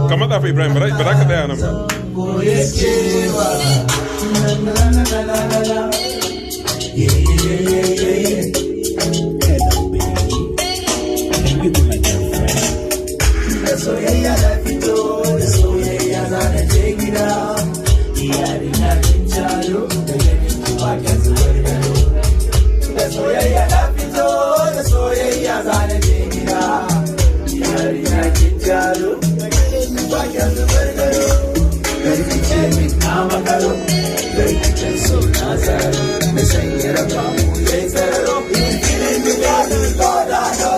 Kamar da fa Ibrahim ba za ka tsaya nan ba. Soyayya na fito da soyayya za na je gida, iyali na cin jalo da ganin kiwa ke zubar gado. Da soyayya na fito da soyayya za na je gida, iyali na cin jalo da ganin kiwa ke zubar gado. Garki ce min na makaro, garki ce so na zaro, da sanya raba mu zai tsaro. Ilin gida da koda da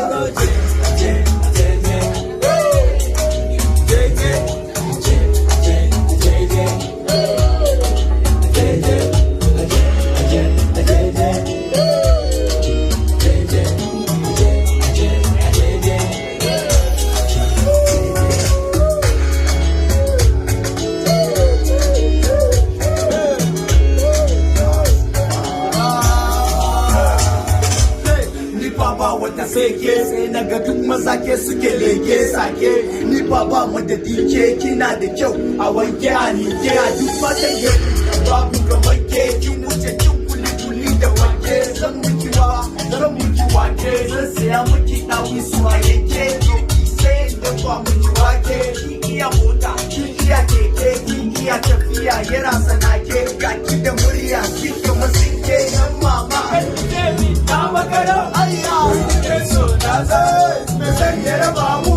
wata seke sai na ga duk maza ke suke leke sake ni baba madadi ke kina da kyau a wanke a nike a duk matan ke babu kamar ke kin wuce kin kuli da wanke zan miki wake zan saya miki dawi suwa yake ki sai da kwa miki wake kin iya mota kin iya keke kin iya tafiya yara sanake ga ki da murya kin kuma sinke nan mama na magana ayya so na zai me zan yara ba mu